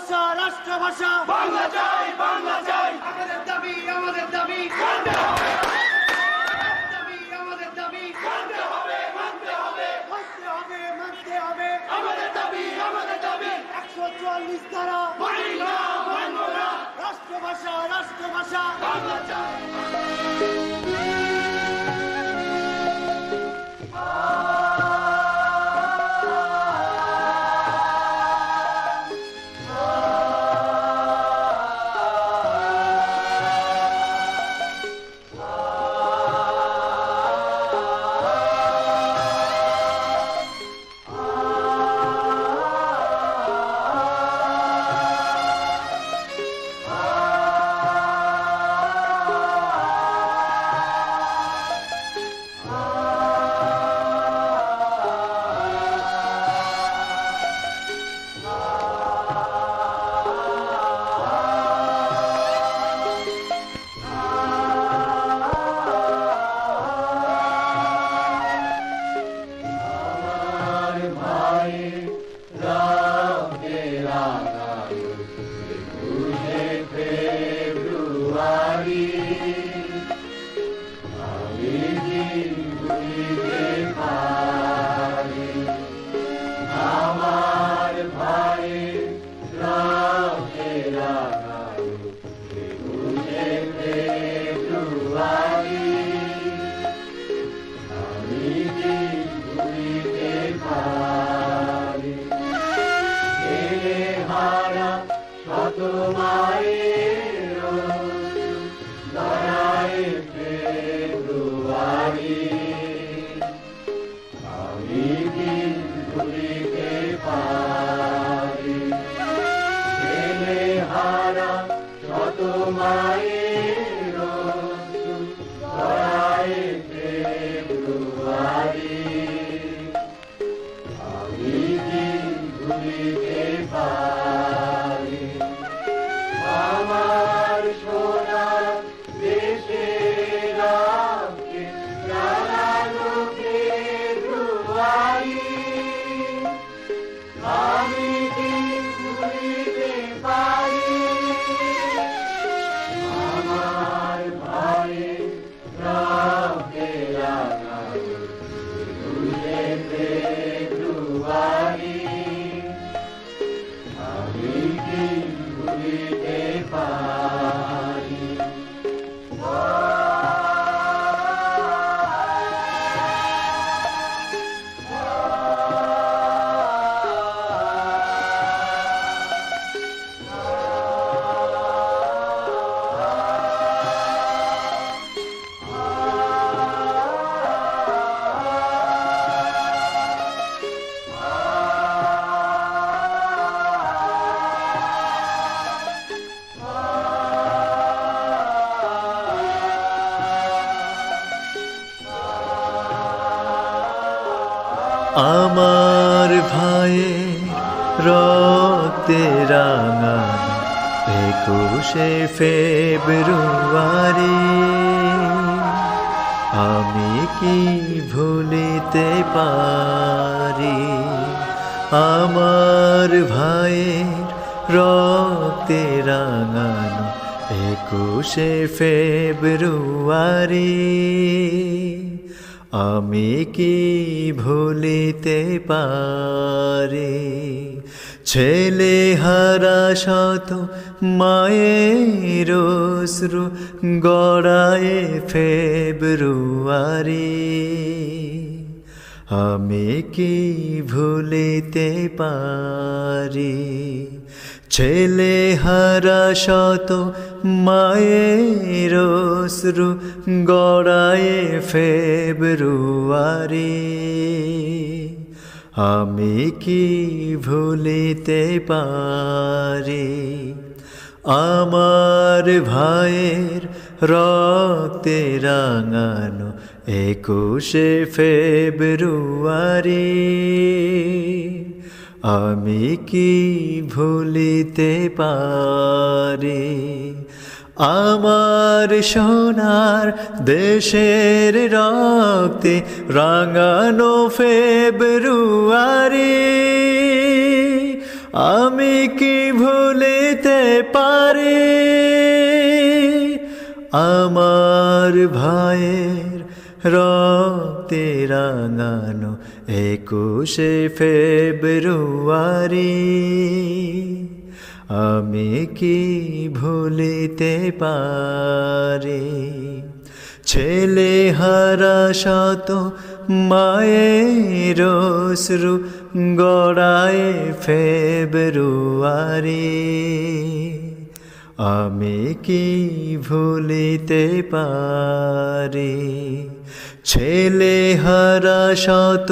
ভাষা রাষ্ট্রভাষা বাংলা চাই বাংলা চাই আমাদের দাবি আমাদের দাবি মানতে হবে দাবি আমাদের দাবি মানতে হবে মানতে হবে মানতে হবে মানতে হবে আমাদের দাবি 144 ধারা মানি না মানব না রাষ্ট্রভাষা রাষ্ট্রভাষা বাংলা চাই আমার ভাইয়ে রক্তে রাঙা 21শে ফেব্রুয়ারি আমি কি ভুলিতে পারি আমার ভাইয়ের রক্তে রাঙানো 21শে ফেব্রুয়ারি আমি কি ভুলিতে পারি ছেলে হারা শত মায়ের অশ্রু গড়ায় ফেব্রুয়ারি আমি কি ভুলিতে পারি ছেলে হারা শত মায়ের অশ্রু গড়ায় ফেব্রুয়ারি আমি কি ভুলিতে পারি আমার ভাইয়ের রক্তে রাঙানো 21শে ফেব্রুয়ারি আমি কি ভুলিতে পারি আমার সোনার দেশের রক্তে রাঙানো ফেব্রুয়ারি আমি কি ভুলিতে পারি আমার ভাইয়ের রক্তে রাঙানো 21শে ফেব্রুয়ারি আমি কি ভুলিতে পারি ছেলে হারা শত মায়ের অশ্রু গড়ায় ফেব্রুয়ারি আমি কি ভুলিতে পারি ছেলে হারা শত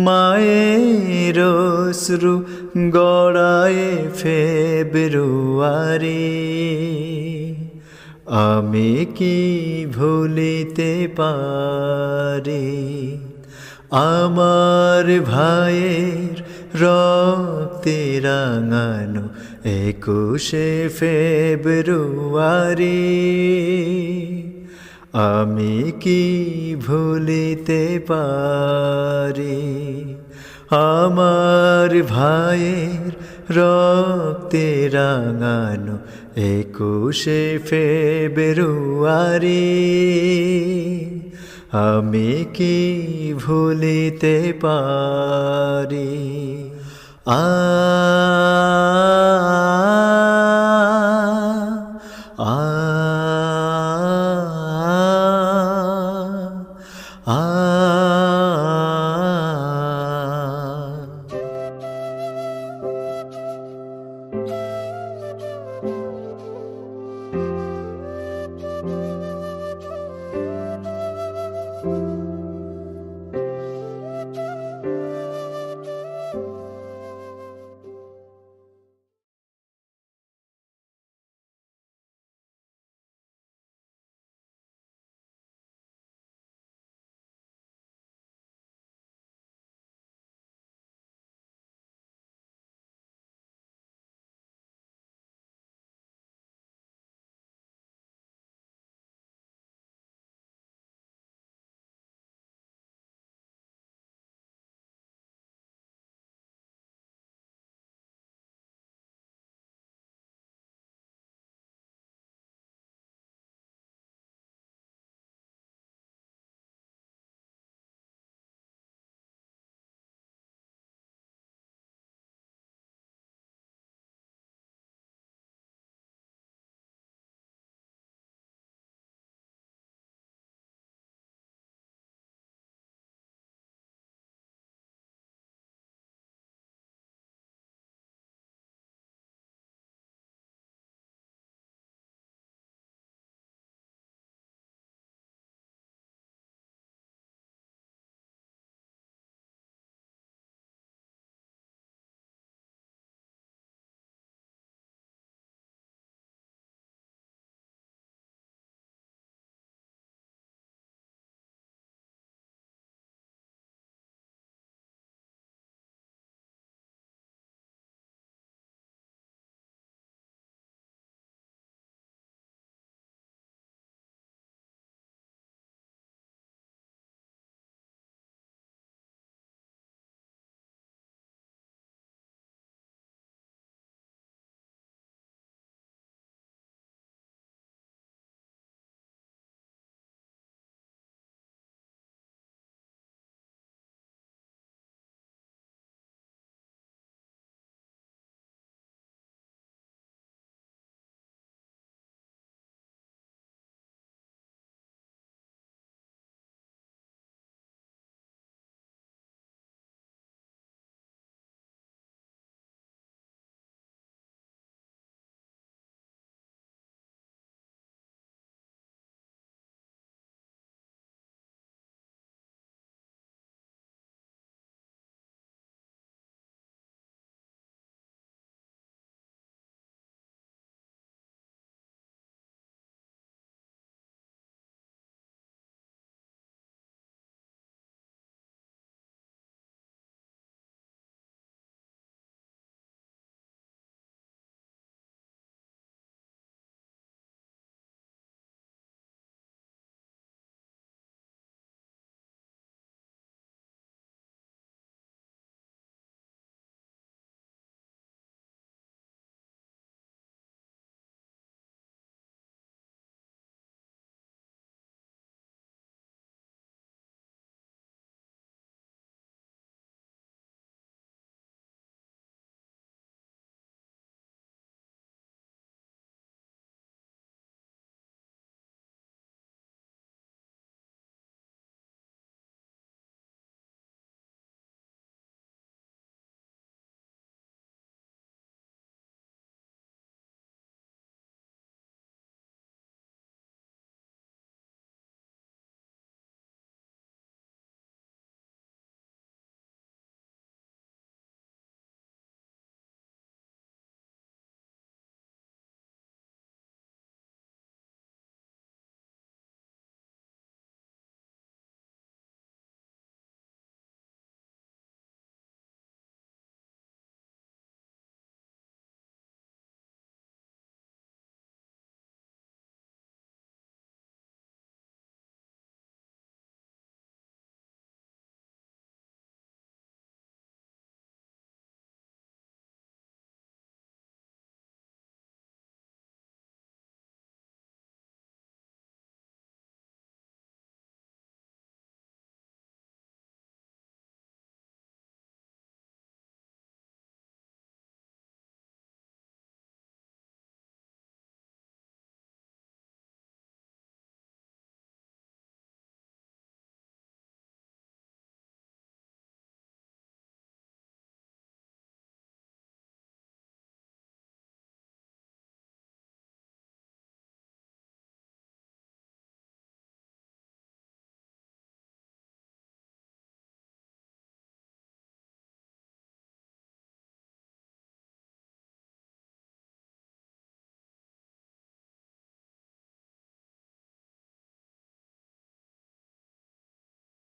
মায়ের অশ্রু গড়ায় ফেব্রুয়ারি আমি কি ভুলিতে পারি আমার ভাইয়ের রক্তে রাঙানো 21শে ফেব্রুয়ারি আমি কি ভুলিতে পারি আমার ভাইয়ের রক্তে রাঙানো 21শে ফেব্রুয়ারি আমি কি ভুলিতে পারি আ আ